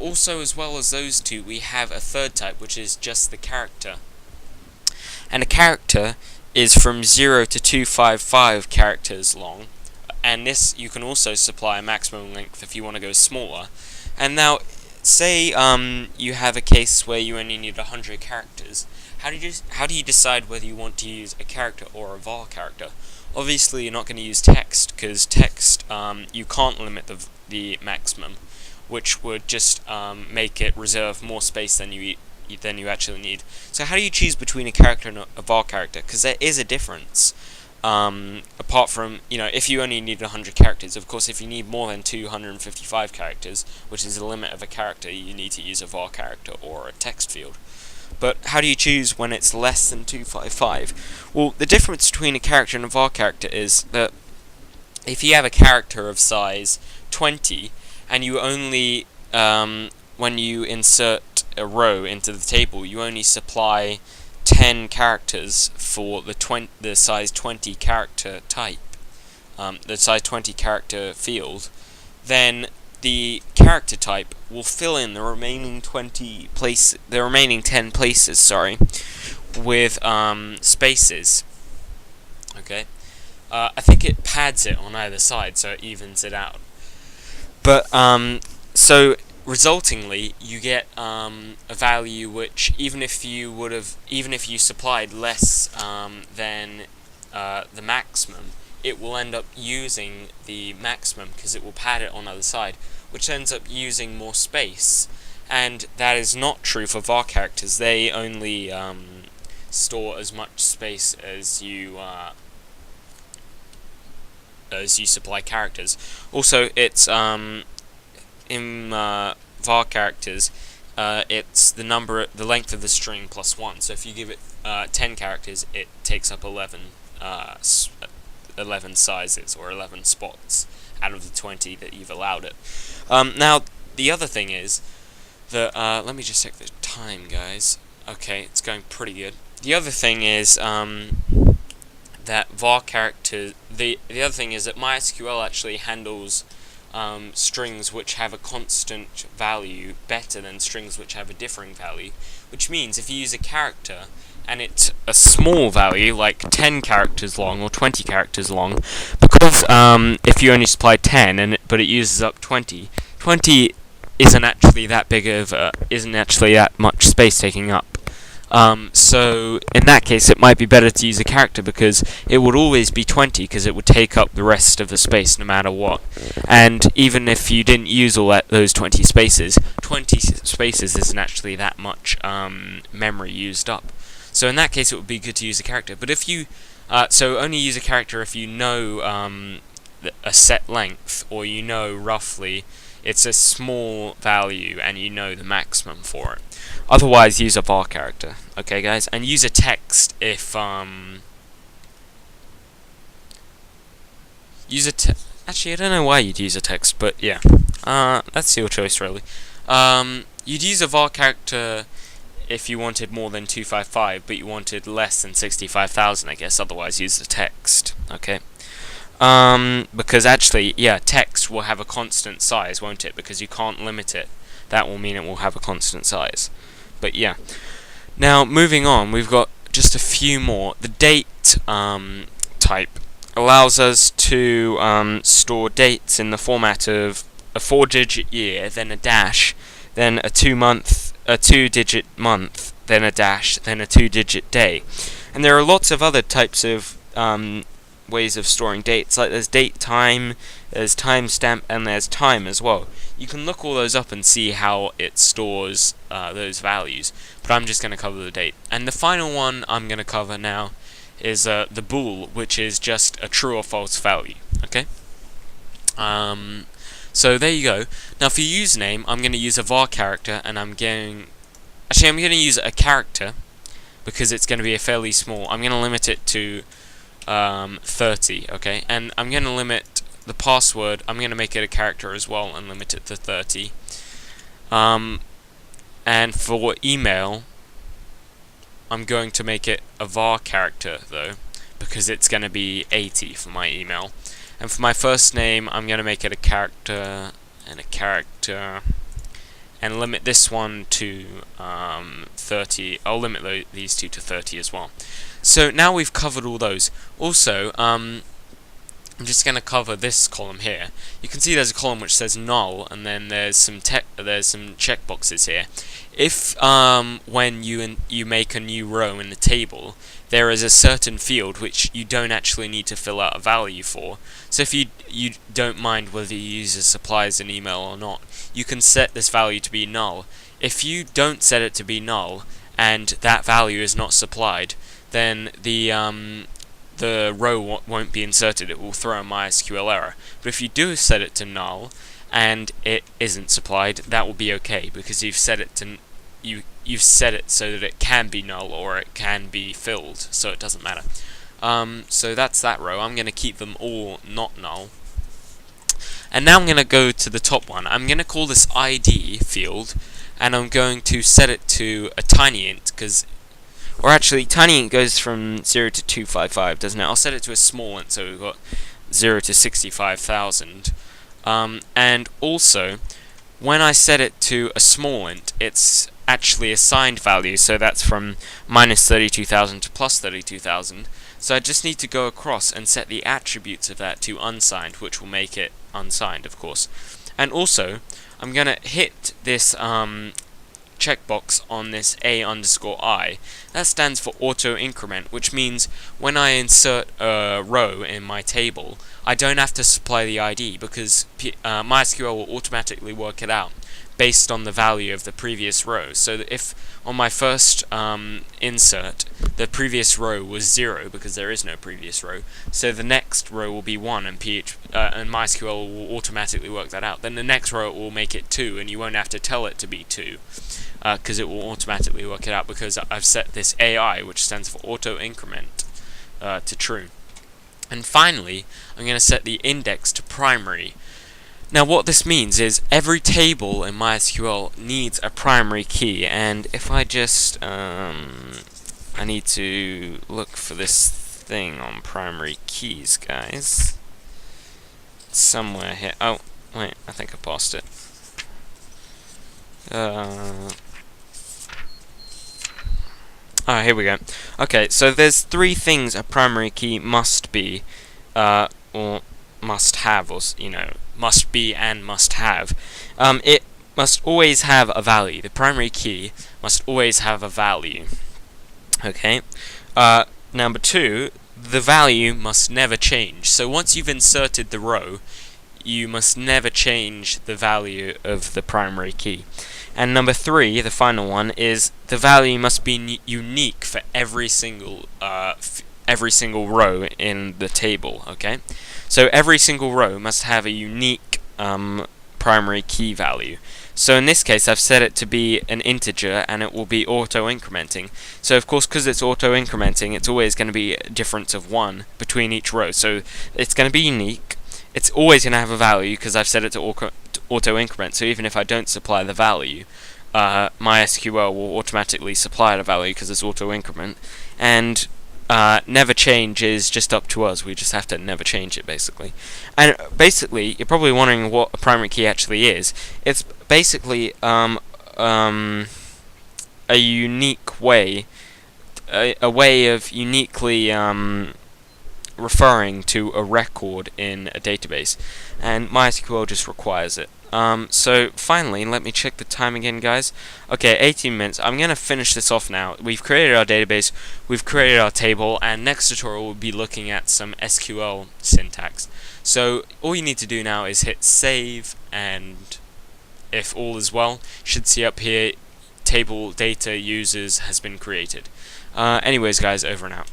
also, as well as those two, we have a third type, which is just the character. And a character is from 0 to 255 characters long, and this you can also supply a maximum length if you want to go smaller. And now, say you have a case where you only need 100 characters. How do you decide whether you want to use a character or a var character? Obviously, you're not going to use text, because text you can't limit the maximum, which would just make it reserve more space than you actually need. So how do you choose between a character and a var character? Because there is a difference. Apart from, if you only need 100 characters, of course, if you need more than 255 characters, which is the limit of a character, you need to use a var character or a text field. But how do you choose when it's less than 255? Well, the difference between a character and a var character is that if you have a character of size 20, and you only, when you insert a row into the table, you only supply 10 characters for the size 20 character type, the size 20 character field, then the character type will fill in the remaining 10 places, with spaces. Okay, I think it pads it on either side, so it evens it out. But so resultingly, you get a value which, even if you supplied less than the maximum, it will end up using the maximum because it will pad it on the other side, which ends up using more space. And that is not true for var characters. They only store as much space as you supply characters. Also, it's in var characters, it's the length of the string plus 1. So if you give it 10 characters, it takes up 11 sizes, or 11 spots out of the 20 that you've allowed it. Now, the other thing is that, let me just check the time, guys. Okay, it's going pretty good. The other thing is that var character. The other thing is that MySQL actually handles strings which have a constant value better than strings which have a differing value, which means if you use a character and it's a small value, like 10 characters long or 20 characters long, because if you only supply 10 but it uses up 20 isn't actually that much space taking up. So in that case, it might be better to use a character, because it would always be 20, because it would take up the rest of the space no matter what. And even if you didn't use all those 20 spaces isn't actually that much memory used up. So in that case, it would be good to use a character. But if you so only use a character if you know a set length, or you know roughly it's a small value and you know the maximum for it. Otherwise, use a var character. Okay, guys, and use a text if actually, I don't know why you'd use a text, but yeah, that's your choice, really. You'd use a var character if you wanted more than 255, but you wanted less than 65,000, I guess. Otherwise, use the text. Okay. Because actually, yeah, text will have a constant size, won't it? Because you can't limit it. That will mean it will have a constant size. But yeah. Now, moving on, we've got just a few more. The date type allows us to store dates in the format of a 4-digit year, then a dash, then a 2-digit month, then a dash, then a 2-digit day. And there are lots of other types of ways of storing dates, like there's date time, there's timestamp, and there's time as well. You can look all those up and see how it stores those values, but I'm just going to cover the date. And the final one I'm going to cover now is the bool, which is just a true or false value. Okay. So there you go. Now for username, I'm going to use a var character, and I'm going to use a character because it's going to be a fairly small. I'm going to limit it to 30. Okay, and I'm going to limit the password. I'm going to make it a character as well and limit it to 30. And for email, I'm going to make it a var character though, because it's going to be 80 for my email. And for my first name, I'm going to make it a character and a character and limit this one to 30. I'll limit these two to 30 as well. So now we've covered all those. Also, I'm just going to cover this column here. You can see there's a column which says null, and then there's some checkboxes here. If when you make a new row in the table, there is a certain field which you don't actually need to fill out a value for. So if you don't mind whether your user supplies an email or not, you can set this value to be null. If you don't set it to be null and that value is not supplied, then the row won't be inserted. It will throw a MySQL error. But if you do set it to null and it isn't supplied, that will be okay, because you've set it to you've set it so that it can be null or it can be filled, so it doesn't matter. So that's that row. I'm going to keep them all not null. And now I'm going to go to the top one. I'm going to call this ID field, and I'm going to set it to a tiny int, or actually, tiny int goes from 0 to 255, doesn't it? I'll set it to a small int, so we've got 0 to 65,000. And also, when I set it to a small int, it's actually a signed value, so that's from minus 32,000 to plus 32,000. So I just need to go across and set the attributes of that to unsigned, which will make it unsigned, of course. And also, I'm going to hit this checkbox on this a_i. That stands for auto increment, which means when I insert a row in my table, I don't have to supply the ID, because MySQL will automatically work it out based on the value of the previous row. So that if on my first insert the previous row was 0, because there is no previous row, so the next row will be 1, and MySQL will automatically work that out. Then the next row will make it 2, and you won't have to tell it to be 2, because it will automatically work it out, because I've set this AI, which stands for auto increment, to true. And finally, I'm going to set the index to primary. Now what this means is every table in MySQL needs a primary key, and if I just I need to look for this thing on primary keys, guys. It's somewhere here. Oh, wait, I think I passed it. Here we go. Okay, so there's 3 things a primary key must be, or must have, or must be and must have. It must always have a value. The primary key must always have a value. Okay. Number 2, the value must never change. So once you've inserted the row, you must never change the value of the primary key. And number 3, the final one, is the value must be unique for every single row in the table. Okay, so every single row must have a unique primary key value. So in this case, I've set it to be an integer, and it will be auto-incrementing. So of course, because it's auto-incrementing, it's always going to be a difference of 1 between each row. So it's going to be unique. It's always going to have a value, because I've set it to auto-increment. So even if I don't supply the value, MySQL will automatically supply the value because it's auto-increment. And never change is just up to us. We just have to never change it, basically. And basically, you're probably wondering what a primary key actually is. It's basically a unique way, a way of uniquely referring to a record in a database, and MySQL just requires it. So finally, let me check the time again, guys. Okay, 18 minutes. I'm going to finish this off now. We've created our database, we've created our table, and next tutorial we'll be looking at some SQL syntax. So all you need to do now is hit save, and if all is well, you should see up here table data users has been created. Anyways, guys, over and out.